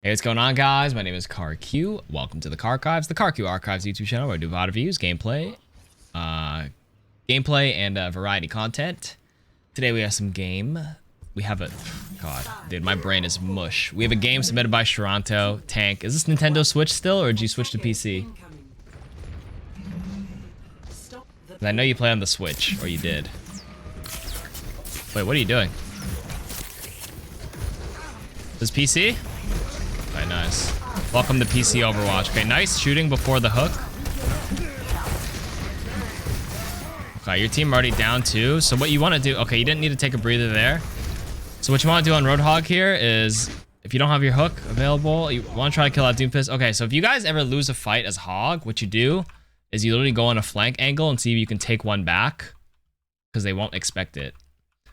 Hey, what's going on, guys? My name is KarQ. Welcome to the KarQ Archives YouTube channel where I do VOD reviews, gameplay, and variety content. Today we have some game. We have a... God, dude, my brain is mush. We have a game submitted by Toronto. Tank. Is this Nintendo Switch still, or did you switch to PC? I know you play on the Switch, or you did. Wait, what are you doing? This PC? Okay, nice. Welcome to PC Overwatch. Okay, nice shooting before the hook. Okay, your team already down too. So what you want to do... Okay, you didn't need to take a breather there. So what you want to do on Roadhog here is... If you don't have your hook available, you want to try to kill out Doomfist. Okay, so if you guys ever lose a fight as Hog, what you do is you literally go on a flank angle and see if you can take one back. Because they won't expect it.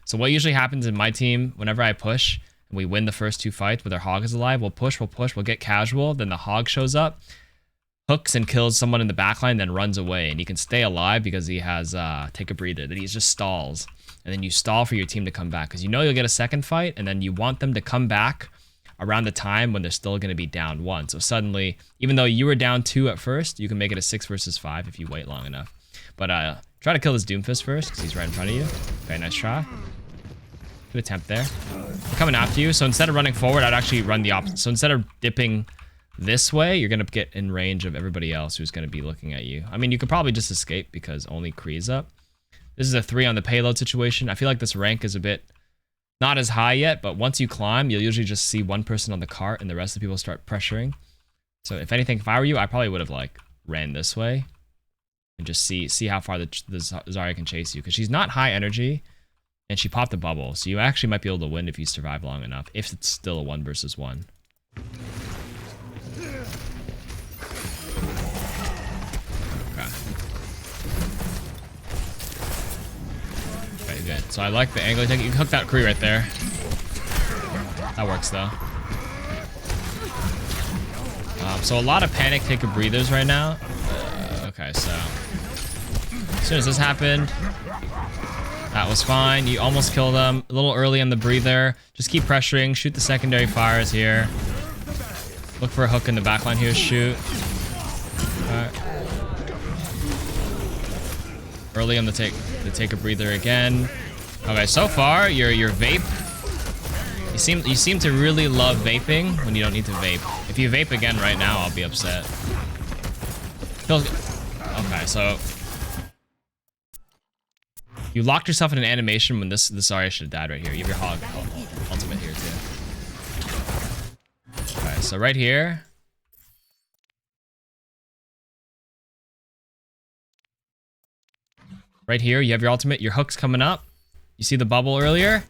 So what usually happens in my team, whenever I push... and we win the first two fights where their Hog is alive, we'll push, we'll get casual, then the Hog shows up, hooks and kills someone in the backline, then runs away, and he can stay alive because he has take a breather, then he just stalls, and then you stall for your team to come back, because you know you'll get a second fight, and then you want them to come back around the time when they're still going to be down 1. So suddenly, even though you were down 2 at first, you can make it a 6 versus 5 if you wait long enough. But try to kill this Doomfist first, because he's right in front of you. Okay, nice try. Good attempt there. They're coming after you, so instead of running forward, I'd actually run the opposite. So instead of dipping this way, you're going to get in range of everybody else who's going to be looking at you. I mean, you could probably just escape because only Kree's up. This is a 3 on the payload situation. I feel like this rank is a bit not as high yet, but once you climb, you'll usually just see one person on the cart and the rest of the people start pressuring. So if anything, if I were you, I probably would have like ran this way and just see how far the Zarya can chase you, because she's not high energy. And she popped a bubble, so you actually might be able to win if you survive long enough, if it's still a 1 versus 1. Okay. Okay, good. So I like the angle. You can hook that Kree right there. That works, though. So a lot of panic take a breathers right now. Okay, so as soon as this happened, that was fine. You almost killed them. A little early on the breather. Just keep pressuring. Shoot the secondary fires here. Look for a hook in the backline here. Shoot. Okay. Early on the take a breather again. Okay, so far your vape. You seem to really love vaping when you don't need to vape. If you vape again right now, I'll be upset. Okay, so. You locked yourself in an animation when this Zarya should have died right here. You have your Hog ultimate here too. Okay, so right here. Right here, you have your ultimate. Your hook's coming up. You see the bubble earlier?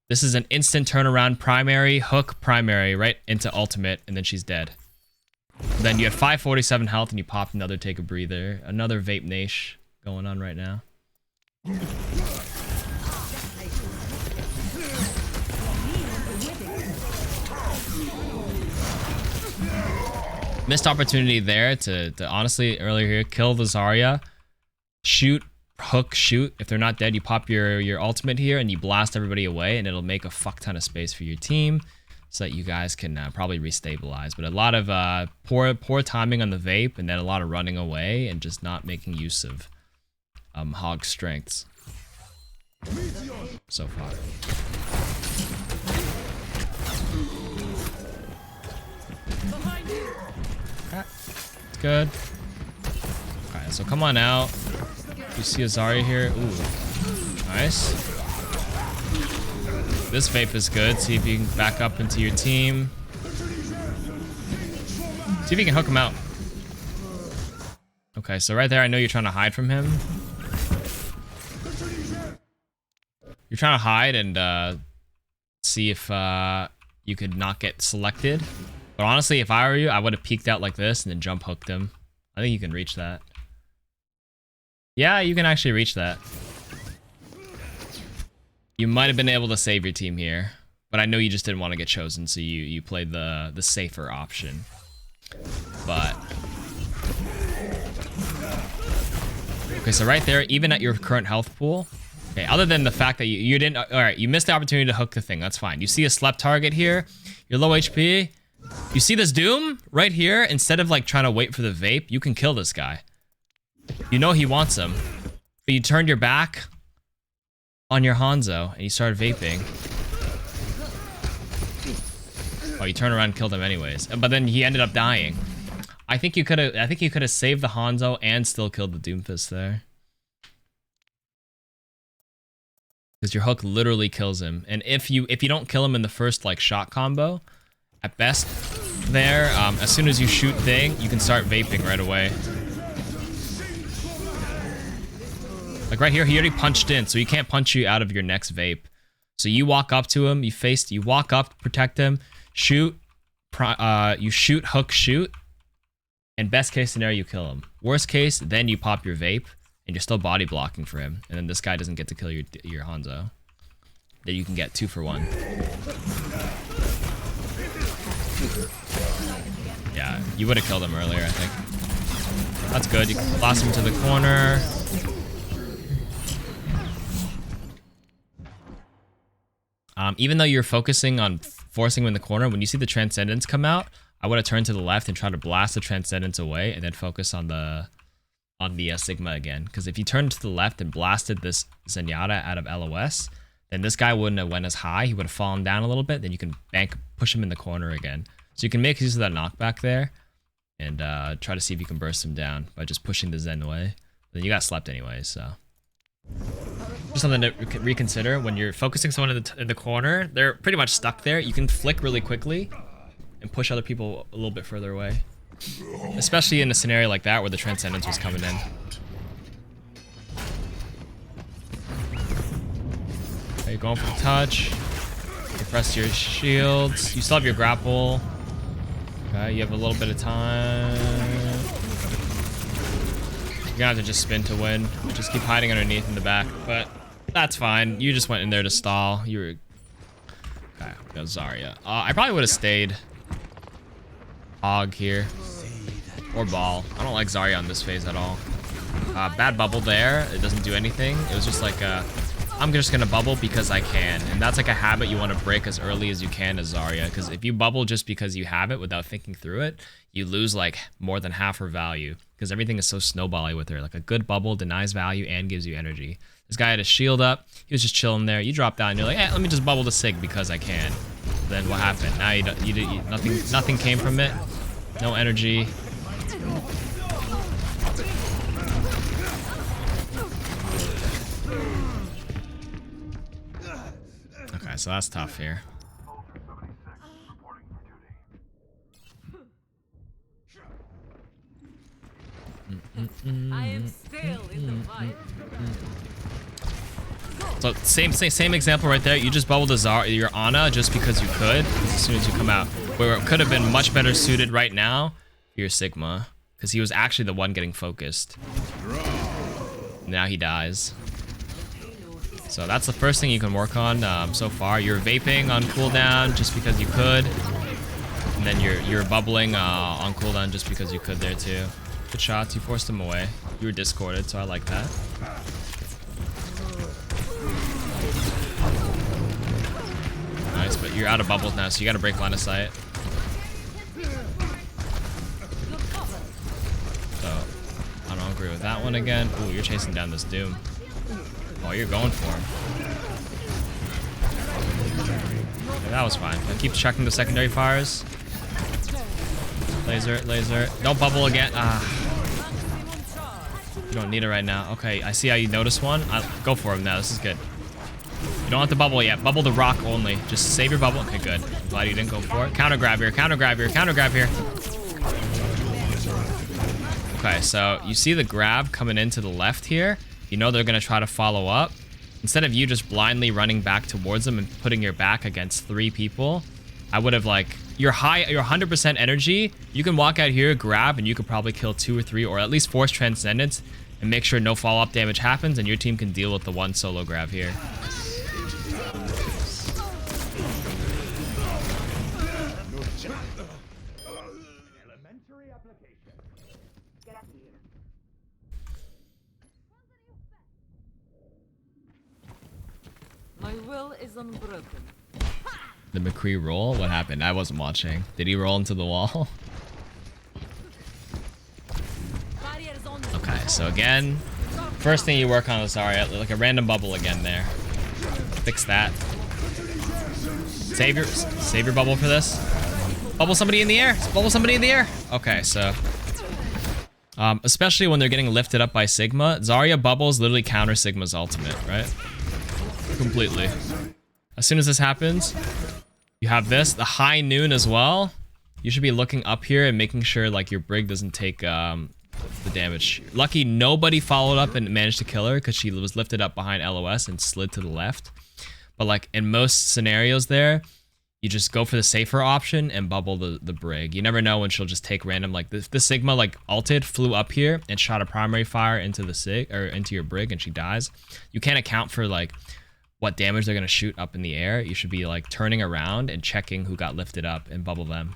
This is an instant turnaround primary, hook primary, right into ultimate, and then she's dead. Then you have 547 health and you pop another take a breather. Another vape niche going on right now. Missed opportunity there to honestly earlier here kill the Zarya, shoot, hook, shoot. If they're not dead, you pop your ultimate here and you blast everybody away, and it'll make a fuck ton of space for your team so that you guys can probably restabilize. But a lot of poor timing on the vape, and then a lot of running away and just not making use of Hog strengths so far. Okay. It's good. Okay, so come on out. You see a Zarya here. Ooh. Nice. This vape is good. See if you can back up into your team. See if you can hook him out. Okay, so right there, I know you're trying to hide from him. You're trying to hide and see if you could not get selected. But honestly, if I were you, I would have peeked out like this and then jump hooked him. I think you can reach that. Yeah, you can actually reach that. You might have been able to save your team here, but I know you just didn't want to get chosen, so you played the safer option. But okay, so right there, even at your current health pool. Okay, other than the fact that you didn't... Alright, you missed the opportunity to hook the thing. That's fine. You see a slept target here. You're low HP. You see this Doom right here? Instead of like trying to wait for the vape, you can kill this guy. You know he wants him, but you turned your back on your Hanzo and you started vaping. Oh, you turn around and killed him anyways. But then he ended up dying. I think you could have saved the Hanzo and still killed the Doomfist there. Because your hook literally kills him. And if you don't kill him in the first like shot combo, at best there, as soon as you shoot thing, you can start vaping right away. Like right here, he already punched in, so he can't punch you out of your next vape. So you walk up to him, you walk up, protect him, shoot, you shoot, hook, shoot, and best case scenario, you kill him. Worst case, then you pop your vape, and you're still body blocking for him, and then this guy doesn't get to kill your Hanzo. Then you can get 2 for 1. Yeah, you would have killed him earlier, I think. That's good. You can blast him to the corner. Even though you're focusing on forcing him in the corner, when you see the Transcendence come out, I would have turned to the left and tried to blast the Transcendence away, and then focus on the Sigma again. Because if you turned to the left and blasted this Zenyatta out of LOS, then this guy wouldn't have went as high. He would have fallen down a little bit. Then you can push him in the corner again. So you can make use of that knockback there, and try to see if you can burst him down by just pushing the Zen away. Then you got slept anyway, so. Just something to reconsider. When you're focusing someone in the corner, they're pretty much stuck there. You can flick really quickly and push other people a little bit further away. Especially in a scenario like that where the Transcendence was coming in. Okay, you're going for the touch. You press your shields. You still have your grapple. Okay, you have a little bit of time. You're gonna have to just spin to win. Just keep hiding underneath in the back, but that's fine. You just went in there to stall. You were... Okay, we got Zarya. I probably would have stayed Hog here. Or Ball. I don't like Zarya on this phase at all. Bad bubble there. It doesn't do anything. It was just like, I'm just gonna bubble because I can. And that's like a habit you want to break as early as you can as Zarya. Because if you bubble just because you have it without thinking through it, you lose like more than half her value. Because everything is so snowbally with her. Like a good bubble denies value and gives you energy. This guy had his shield up. He was just chilling there. You drop down and you're like, let me just bubble the Sig because I can. Then what happened? Now nothing came from it. No energy. Okay, so that's tough here. I am still in the fight. So same example right there. You just bubbled your Ana just because you could. As soon as you come out, where it could have been much better suited right now for your Sigma, because he was actually the one getting focused. Now he dies. So that's the first thing you can work on so far. You're vaping on cooldown just because you could, and then you're bubbling on cooldown just because you could there too. Good shots. You forced him away. You were discorded, so I like that. Nice, but you're out of bubbles now, so you gotta break line of sight. So, I don't agree with that one again. Ooh, you're chasing down this Doom. Oh, you're going for him. Okay, that was fine. Now keep checking the secondary fires. Laser, laser. Don't bubble again. You don't need it right now. Okay, I see how you notice one. Go for him now. This is good. You don't have to bubble yet. Bubble the rock only. Just save your bubble. Okay, good. I'm glad you didn't go for it. Counter grab here. Counter grab here. Counter grab here. Okay, so you see the grab coming into the left here. You know they're going to try to follow up. Instead of you just blindly running back towards them and putting your back against 3 people, I would have like... You're 100% energy. You can walk out here, grab, and you could probably kill 2 or 3, or at least force Transcendence and make sure no follow-up damage happens, and your team can deal with the one solo grab here. My will is unbroken. the McCree roll? What happened? I wasn't watching. Did he roll into the wall? Okay, so again, first thing you work on is Zarya, like a random bubble again there. Fix that. Save your bubble for this. Bubble somebody in the air. Bubble somebody in the air. Okay, so especially when they're getting lifted up by Sigma, Zarya bubbles literally counter Sigma's ultimate, right? Completely. As soon as this happens, you have this, the high noon as well. You should be looking up here and making sure like your Brig doesn't take the damage. Lucky nobody followed up and managed to kill her because she was lifted up behind LOS and slid to the left. But like in most scenarios there, you just go for the safer option and bubble the Brig. You never know when she'll just take random, like the Sigma like ulted, flew up here and shot a primary fire into the Sig or into your Brig and she dies. You can't account for like what damage they're gonna shoot up in the air. You should be like turning around and checking who got lifted up and bubble them.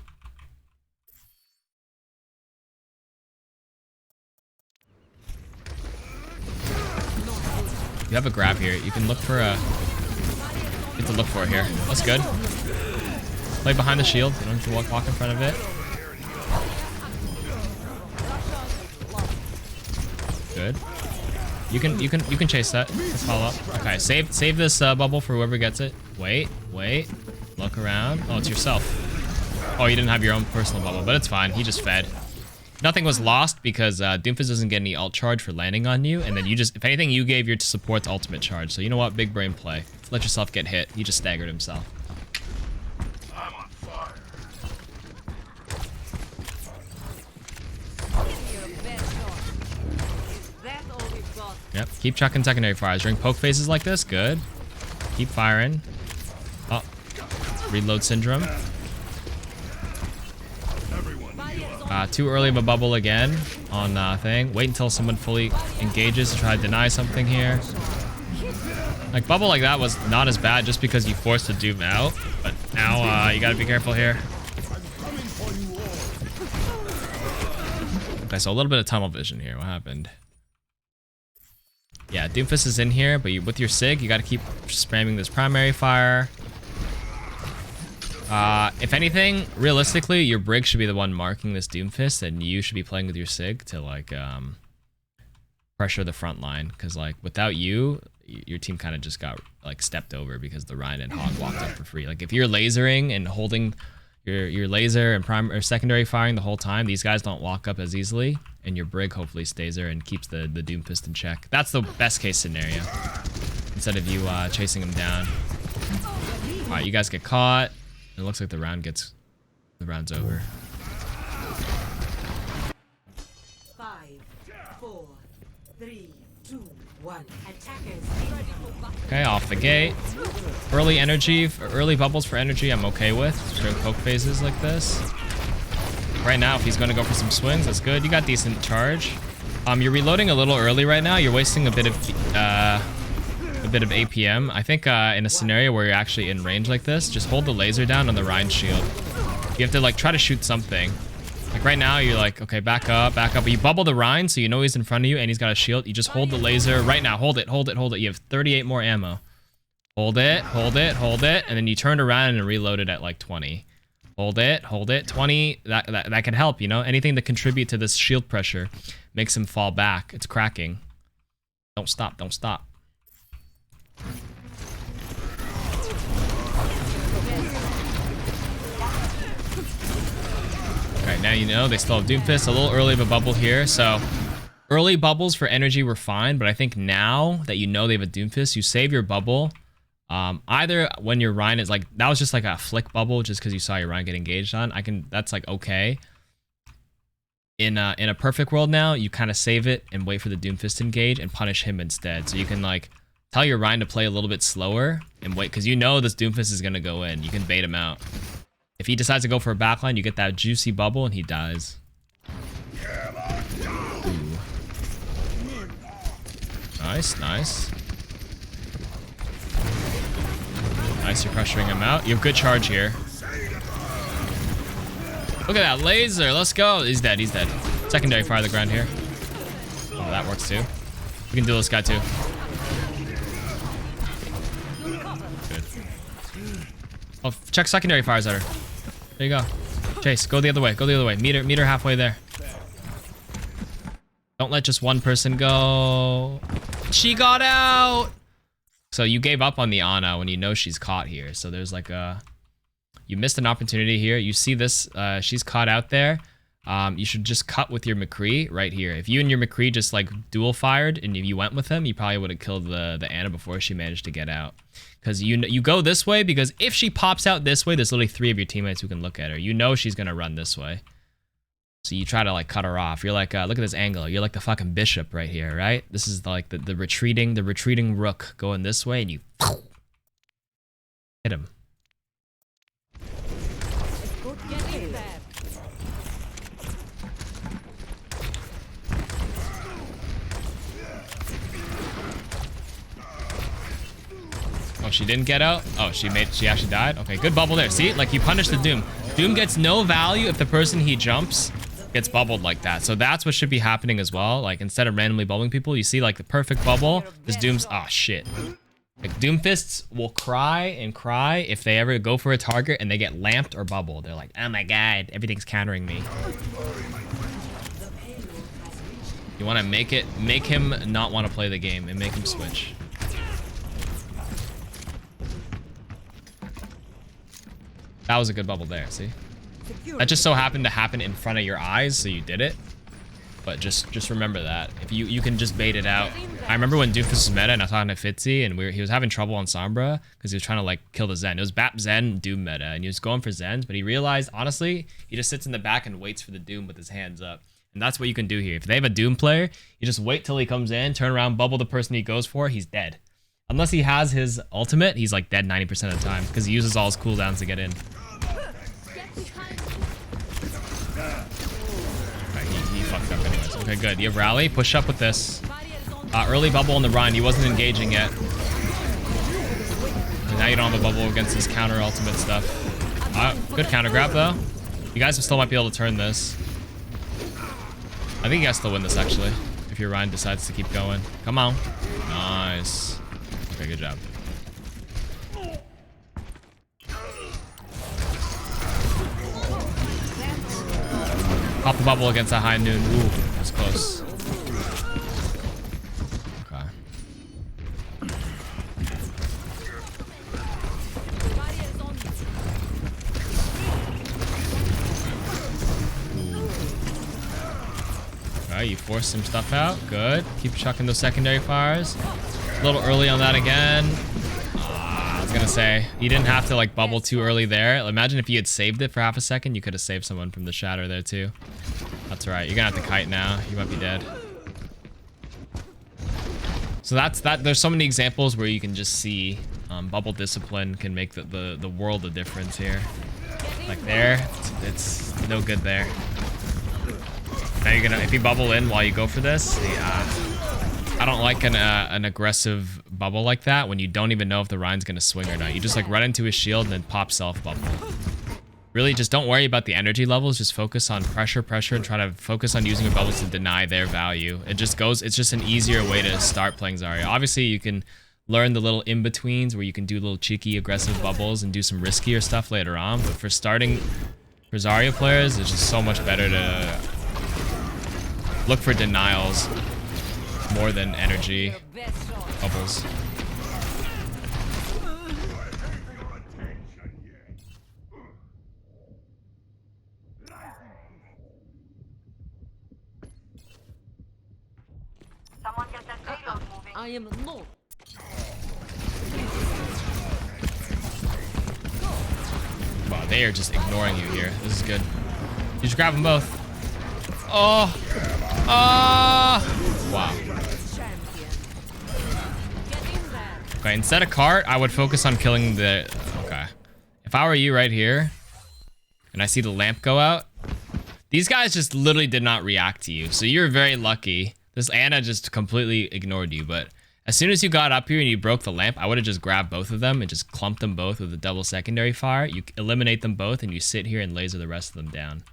You have a grab here. You can look for a... Get to look for it here. That's good. Play behind the shield. You don't have to walk in front of it. Good. You can chase that. Let's follow up. Okay, save this bubble for whoever gets it. Wait. Look around. Oh, it's yourself. Oh, you didn't have your own personal bubble, but it's fine. He just fed. Nothing was lost because Doomfist doesn't get any ult charge for landing on you, and then you just, if anything, you gave your support's ultimate charge. So you know what? Big brain play. Let yourself get hit. He just staggered himself. I'm on fire. Yep. Keep chucking secondary fires during poke phases like this. Good. Keep firing. Oh, reload syndrome. Too early of a bubble again on thing. Wait until someone fully engages to try to deny something here. Like bubble like that was not as bad just because you forced the Doom out, but now you gotta be careful here. Okay, so a little bit of tunnel vision here. What happened? Yeah, Doomfist is in here, but with your Sig, you gotta keep spamming this primary fire. If anything, realistically, your Brig should be the one marking this Doomfist, and you should be playing with your Sig to like pressure the front line. Because like without you, your team kind of just got like stepped over because the Ryan and Hog walked up for free. Like if you're lasering and holding your laser and primary or secondary firing the whole time, these guys don't walk up as easily, and your Brig hopefully stays there and keeps the Doomfist in check. That's the best case scenario. Instead of you chasing him down. All right, you guys get caught. It looks like the round's over. 5, 4, 3, 2, 1. Attackers. Okay, off the gate. Early energy, early bubbles for energy I'm okay with during poke phases like this. Right now, if he's going to go for some swings, that's good. You got decent charge. You're reloading a little early right now. You're wasting a bit of APM. I think in a scenario where you're actually in range like this, just hold the laser down on the Rhine shield. You have to like try to shoot something. Like right now, you're like, okay, back up. But you bubble the Rhine, so you know he's in front of you and he's got a shield. You just hold the laser right now. Hold it. You have 38 more ammo. Hold it. And then you turn around and reload it at like 20. Hold it. 20. That can help, you know? Anything to contribute to this shield pressure makes him fall back. It's cracking. Don't stop. Okay, now you know they still have Doomfist. A little early of a bubble here, so early bubbles for energy were fine, but I think now that you know they have a Doomfist, you save your bubble. Either when your Rhine is like, that was just like a flick bubble just because you saw your Rhine get engaged on. That's like okay. In a perfect world now, you kind of save it and wait for the Doomfist to engage and punish him instead. So you can like tell your Rhine to play a little bit slower and wait, because you know this Doomfist is going to go in. You can bait him out. If he decides to go for a backline, you get that juicy bubble and he dies. Ooh. Nice. Nice, you're pressuring him out. You have good charge here. Look at that laser. Let's go. He's dead. Secondary fire the ground here. Oh, that works too. We can duel this guy too. Good. Oh, check secondary fires at her. There you go. Chase, go the other way. Go the other way. Meet her halfway there. Don't let just one person go. She got out. So you gave up on the Ana when you know she's caught here. So there's like a... You missed an opportunity here. You see this, she's caught out there. You should just cut with your McCree right here. If you and your McCree just like dual fired and if you went with him, you probably would have killed the Ana before she managed to get out. Because you go this way because if she pops out this way, there's literally 3 of your teammates who can look at her. You know she's going to run this way. So you try to like cut her off. You're like, look at this angle. You're like the fucking bishop right here, right? This is like the retreating rook going this way and you hit him. Oh, she didn't get out? Oh, she actually died? Okay, good bubble there. See, like you punish the Doom. Doom gets no value if the person he jumps gets bubbled like that. So that's what should be happening as well. Like instead of randomly bubbling people, you see like the perfect bubble. This Doom's, oh shit. Like Doomfists will cry and cry if they ever go for a target and they get lamped or bubbled. They're like, oh my god, everything's countering me. You want to make him not want to play the game and make him switch. That was a good bubble there, see? That just so happened to happen in front of your eyes, so you did it. But just remember that. If you can just bait it out. I remember when Doomfist was meta and I was talking to Fitzy and he was having trouble on Sombra because he was trying to like kill the Zen. It was Bap Zen Doom meta and he was going for Zens, but he realized, honestly, he just sits in the back and waits for the Doom with his hands up. And that's what you can do here. If they have a Doom player, you just wait till he comes in, turn around, bubble the person he goes for, he's dead. Unless he has his ultimate, he's like dead 90% of the time because he uses all his cooldowns to get in. He fucked up anyways. Okay, good. You have rally. Push up with this. Early bubble on the Rhine. He wasn't engaging yet. And now you don't have a bubble against his counter ultimate stuff. Good counter grab though. You guys still might be able to turn this. I think you guys still win this actually. If your Rhine decides to keep going. Come on. Nice. Okay, good job. Pop the bubble against that high noon. Ooh, that's close. Okay. Okay, you force some stuff out. Good. Keep chucking those secondary fires. A little early on that again. I was gonna say, you didn't have to like bubble too early there. Imagine if you had saved it for half a second, you could have saved someone from the shatter there too. That's right. You're gonna have to kite now. You might be dead. So that's that. There's so many examples where you can just see bubble discipline can make the world of difference here. Like there, it's no good there. Now you're gonna, if you bubble in while you go for this, I don't like an aggressive bubble like that when you don't even know if the Rhine's gonna swing or not. You just like run into his shield and then pop self bubble. Really, just don't worry about the energy levels. Just focus on pressure, and try to focus on using your bubbles to deny their value. It's just an easier way to start playing Zarya. Obviously, you can learn the little in-betweens where you can do little cheeky, aggressive bubbles and do some riskier stuff later on. But for starting, for Zarya players, it's just so much better to look for denials more than energy bubbles. I am not. Wow, they are just ignoring you here. This is good. You just grab them both. Oh. Wow. Okay, instead of cart, I would focus on killing the... Okay. If I were you right here, and I see the lamp go out, these guys just literally did not react to you. So you're very lucky. This Ana just completely ignored you, but as soon as you got up here and you broke the lamp, I would have just grabbed both of them and just clumped them both with a double secondary fire. You eliminate them both and you sit here and laser the rest of them down.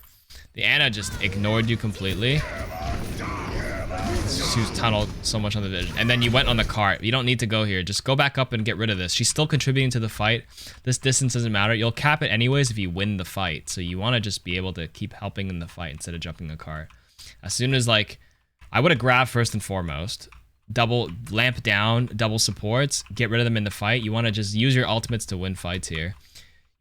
The Ana just ignored you completely. She was tunneled so much on the vision. And then you went on the cart. You don't need to go here. Just go back up and get rid of this. She's still contributing to the fight. This distance doesn't matter. You'll cap it anyways if you win the fight. So you want to just be able to keep helping in the fight instead of jumping a cart. As soon as, like, I would have grabbed first and foremost. Double lamp down, double supports. Get rid of them in the fight. You want to just use your ultimates to win fights here.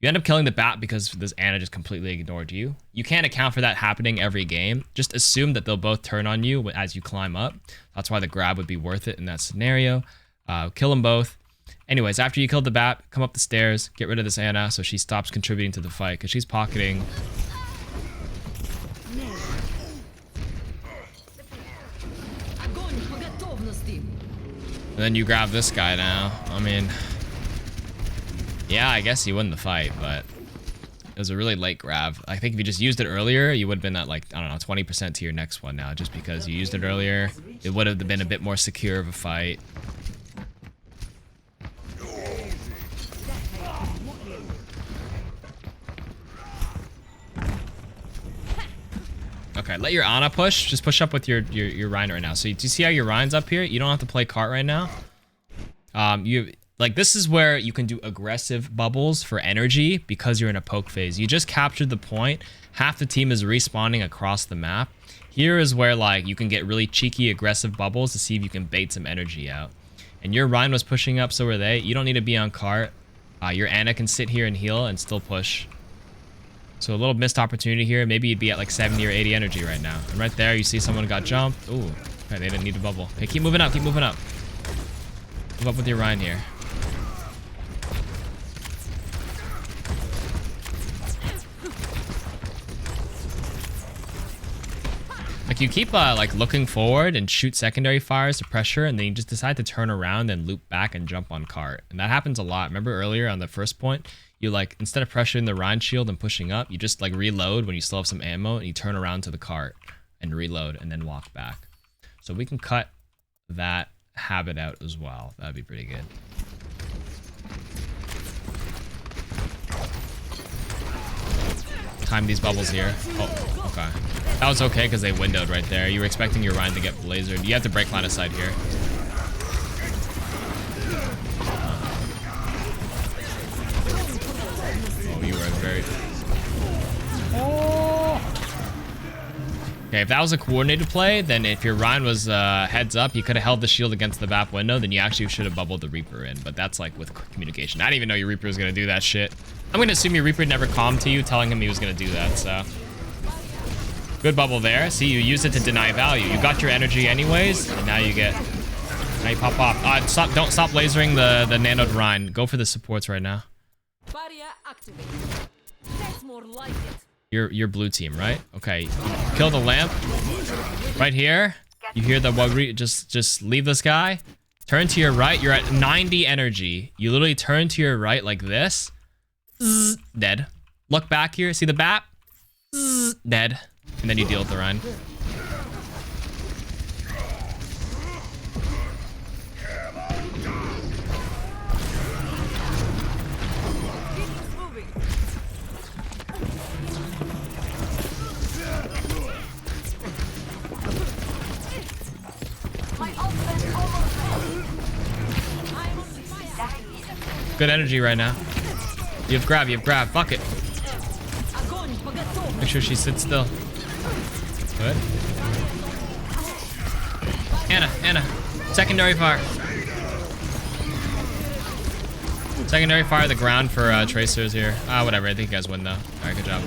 You end up killing the bat because this Ana just completely ignored you. You can't account for that happening every game. Just assume that they'll both turn on you as you climb up. That's why the grab would be worth it in that scenario. Kill them both. Anyways, after you killed the bat, come up the stairs, get rid of this Ana so she stops contributing to the fight because she's pocketing. And then you grab this guy now. I mean... yeah, I guess you win the fight, but it was a really late grab. I think if you just used it earlier, you would have been at, like, I don't know, 20% to your next one now. Just because you used it earlier, it would have been a bit more secure of a fight. Okay, let your Ana push. Just push up with your Rhine right now. So do you see how your Rhine's up here? You don't have to play cart right now. Like, this is where you can do aggressive bubbles for energy because you're in a poke phase. You just captured the point. Half the team is respawning across the map. Here is where, like, you can get really cheeky, aggressive bubbles to see if you can bait some energy out. And your Rhine was pushing up, so were they. You don't need to be on cart. Your Ana can sit here and heal and still push. So a little missed opportunity here. Maybe you'd be at, like, 70 or 80 energy right now. And right there, you see someone got jumped. Ooh, okay, they didn't need a bubble. Okay, keep moving up, keep moving up. Move up with your Rhine here. Like, you keep, like, looking forward and shoot secondary fires to pressure, and then you just decide to turn around and loop back and jump on cart. And that happens a lot. Remember earlier on the first point, you, like, instead of pressuring the Rhine shield and pushing up, you just, like, reload when you still have some ammo, and you turn around to the cart and reload and then walk back. So we can cut that habit out as well. That'd be pretty good. Time these bubbles here. Oh, okay. That was okay because they windowed right there. You were expecting your Rhine to get blazered. You have to break line of sight here. Oh, you were very... Okay, if that was a coordinated play, then if your Rhine was heads up, you could have held the shield against the BAP window, then you actually should have bubbled the Reaper in. But that's like with communication. I didn't even know your Reaper was going to do that shit. I'm going to assume your Reaper never calmed to you, telling him he was going to do that, so... Good bubble there. See, you used it to deny value. You got your energy anyways, and now you get... Now you pop off. Don't stop lasering the nanoed Rhine. Go for the supports right now. Barrier activated. That's more like it. You're blue team, right? Okay. Kill the lamp. Right here. You hear the Wagri. Just leave this guy. Turn to your right. You're at 90 energy. You literally turn to your right like this. Dead. Look back here. See the BAP? Dead. And then you deal with the Rhine. Good energy right now. You have grab. Fuck it. Make sure she sits still. Good. Ana. Secondary fire. Secondary fire the ground for tracers here. Whatever. I think you guys win though. Alright, good job.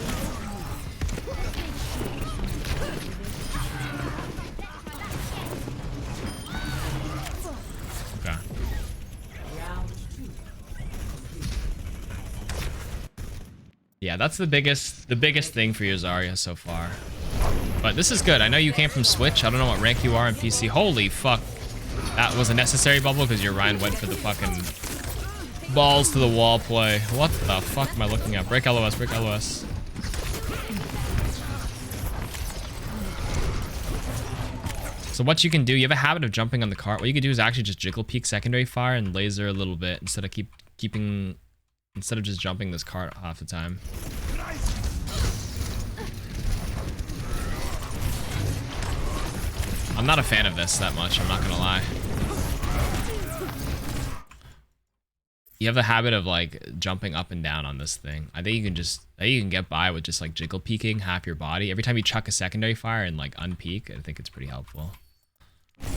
Okay. Yeah, that's the biggest thing for your Zarya so far. But this is good. I know you came from Switch. I don't know what rank you are in PC. Holy fuck. That was a necessary bubble because your Rhine went for the fucking balls to the wall play. What the fuck am I looking at? Break LOS, break LOS. So what you can do, you have a habit of jumping on the cart. What you can do is actually just jiggle peek secondary fire and laser a little bit instead of instead of just jumping this cart half the time. I'm not a fan of this that much, I'm not gonna lie. You have the habit of like jumping up and down on this thing. I think you can get by with just like jiggle peeking half your body. Every time you chuck a secondary fire and like unpeak, I think it's pretty helpful.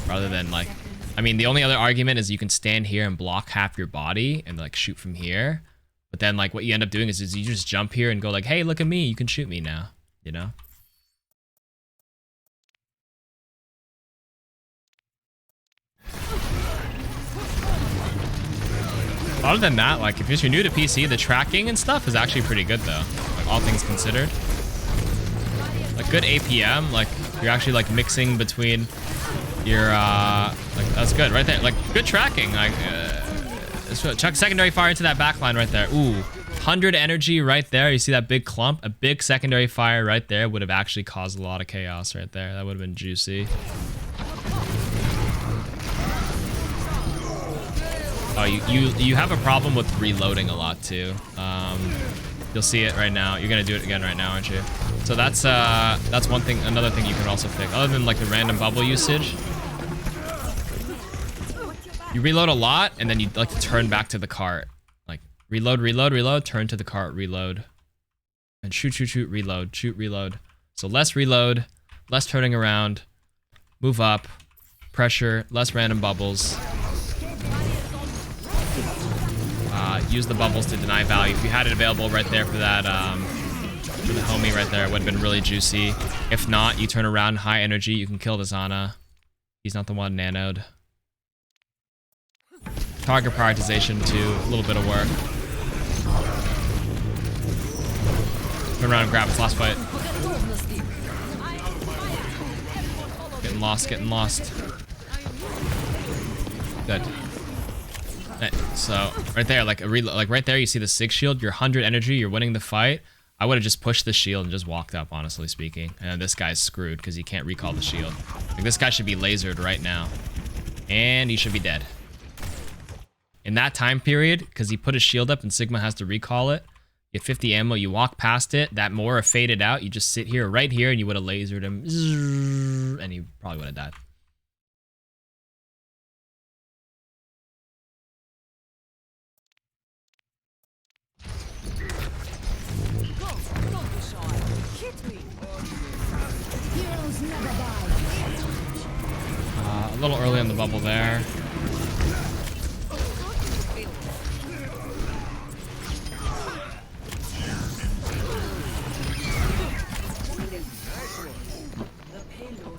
Rather than like, I mean, the only other argument is you can stand here and block half your body and like shoot from here. But then like what you end up doing is you just jump here and go like, hey, look at me, you can shoot me now, you know? Other than that, like if you're new to PC, the tracking and stuff is actually pretty good though. Like all things considered. Like good APM, like you're actually like mixing between your like that's good right there. Like good tracking. Like chuck secondary fire into that backline right there. Ooh, 100 energy right there. You see that big clump? A big secondary fire right there would have actually caused a lot of chaos right there. That would have been juicy. Oh, you have a problem with reloading a lot too. You'll see it right now. You're gonna do it again right now, aren't you? So that's one thing. Another thing you can also fix, other than like the random bubble usage. You reload a lot, and then you like to turn back to the cart. Like reload, reload, reload. Turn to the cart, reload, and shoot, shoot, shoot, reload, shoot, reload. So less reload, less turning around, move up, pressure, less random bubbles. Use the bubbles to deny value. If you had it available right there for that, for the homie right there, it would have been really juicy. If not, you turn around, high energy, you can kill the Zana. He's not the one nanoed. Target prioritization too, a little bit of work. Turn around and grab his last fight. Getting lost, getting lost. Good. So right there, like right there, you see the 6 shield. You're 100 energy. You're winning the fight. I would have just pushed the shield and just walked up, honestly speaking. And this guy's screwed because he can't recall the shield. Like this guy should be lasered right now, and he should be dead. In that time period, because he put his shield up and Sigma has to recall it. You get 50 ammo. You walk past it. That Mora faded out. You just sit here, right here, and you would have lasered him, and he probably would have died. A little early on the bubble there.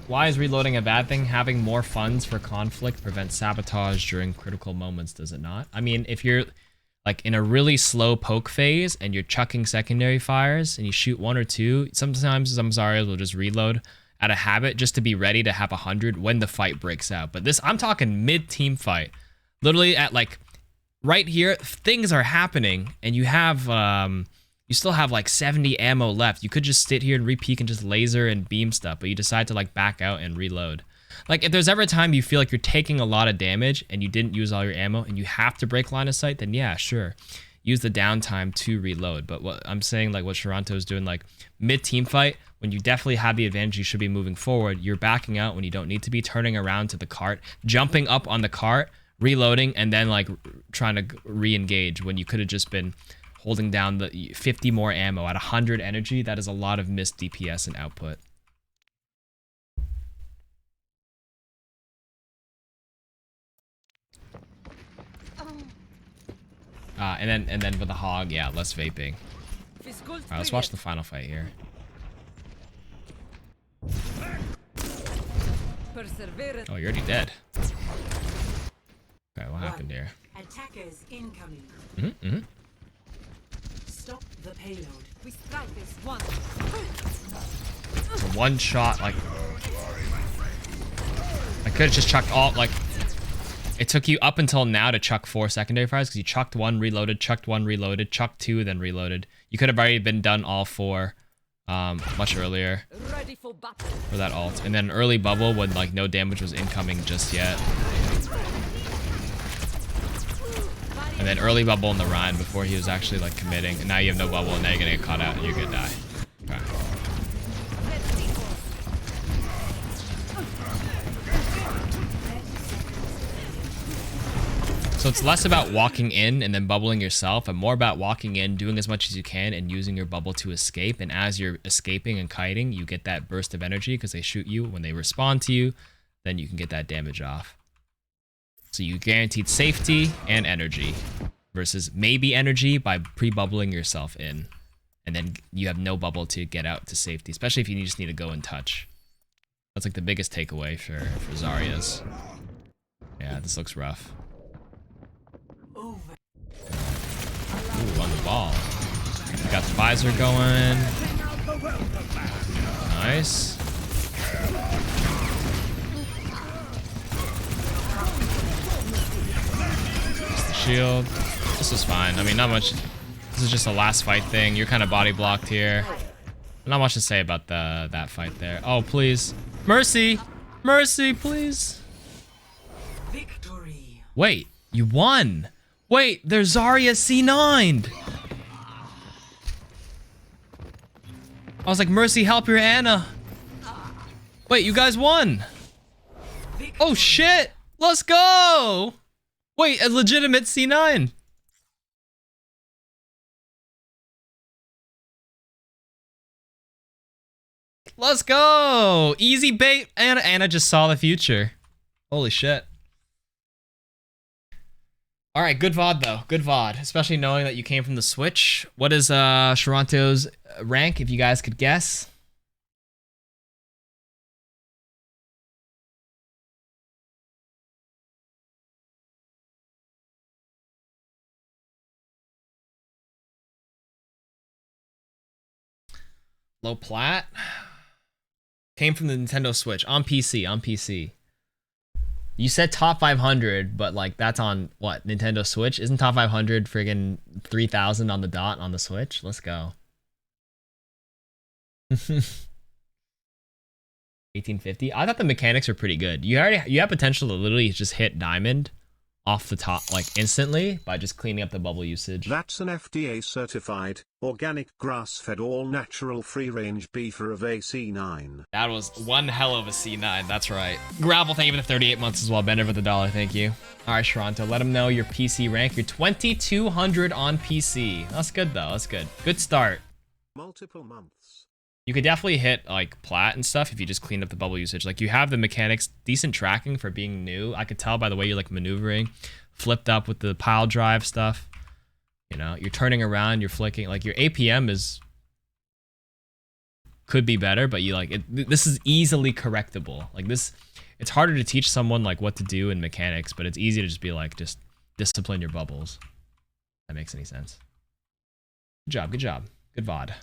Why is reloading a bad thing? Having more funds for conflict prevents sabotage during critical moments, does it not? I mean, if you're like in a really slow poke phase and you're chucking secondary fires and you shoot 1 or 2, sometimes some Zaryas will just reload out of habit just to be ready to have 100 when the fight breaks out. But this, I'm talking mid-team fight. Literally at like right here, things are happening and you have, you still have like 70 ammo left. You could just sit here and re-peek and just laser and beam stuff, but you decide to like back out and reload. Like if there's ever a time you feel like you're taking a lot of damage and you didn't use all your ammo and you have to break line of sight, then yeah, sure. Use the downtime to reload. But what I'm saying, like what Toronto's doing, like mid-team fight, when you definitely have the advantage, you should be moving forward. You're backing out when you don't need to be, turning around to the cart, jumping up on the cart, reloading, and then like trying to re-engage when you could have just been holding down the 50 more ammo at 100 energy. That is a lot of missed DPS and output. And then with the hog, yeah, less vaping. All right, let's watch the final fight here. Oh, you're already dead. Okay, what happened here? Attackers incoming. Stop the payload. We strike this one. For one shot, like I could have just chucked all, like it took you up until now to chuck 4 secondary fires because you chucked 1, reloaded, chucked 1, reloaded, chucked 2, then reloaded. You could have already been done all 4 much earlier Ready for battle. for that ult. And then early bubble when like no damage was incoming just yet. And then early bubble in the Rhine before he was actually like committing. And now you have no bubble and now you're gonna get caught out and you're gonna die. Okay. So it's less about walking in and then bubbling yourself, and more about walking in, doing as much as you can, and using your bubble to escape. And as you're escaping and kiting, you get that burst of energy because they shoot you. When they respond to you, then you can get that damage off. So you guaranteed safety and energy versus maybe energy by pre-bubbling yourself in. And then you have no bubble to get out to safety, especially if you just need to go and touch. That's like the biggest takeaway for Zarya's. Yeah, this looks rough. Ooh, on the ball. Got the visor going. Nice. Just the shield. This was fine. I mean, not much. This is just a last fight thing. You're kind of body blocked here. Not much to say about that fight there. Oh, please. Mercy! Mercy, please! Victory. Wait, you won! Wait, there's Zarya C9'd! I was like, Mercy, help your Anna! Wait, you guys won! Oh shit! Let's go! Wait, a legitimate C9! Let's go! Easy bait! Anna just saw the future. Holy shit. Alright, good VOD though. Good VOD. Especially knowing that you came from the Switch. What is Sharanto's rank, if you guys could guess? Low plat? Came from the Nintendo Switch. On PC, on PC. You said top 500, but like that's on what? Nintendo Switch? Isn't top 500 friggin' 3,000 on the dot on the Switch? Let's go. 1850. I thought the mechanics were pretty good. You have potential to literally just hit diamond off the top like instantly by just cleaning up the bubble usage. That's an FDA-certified, organic, grass-fed, all-natural free-range beefer of a C9. That was one hell of a C9, that's right. Gravel, thank you for the 38 months as well. Bender with $1, thank you. All right, Sharanto, let him know your PC rank. You're 2,200 on PC. That's good though, that's good. Good start. Multiple months. You could definitely hit like plat and stuff if you just cleaned up the bubble usage. Like you have the mechanics, decent tracking for being new. I could tell by the way you're like maneuvering, flipped up with the pile drive stuff. You know, you're turning around, you're flicking. Like your APM could be better, but you like it. This is easily correctable. Like this, it's harder to teach someone like what to do in mechanics, but it's easy to just be like, just discipline your bubbles. If that makes any sense. Good job, good job. Good VOD.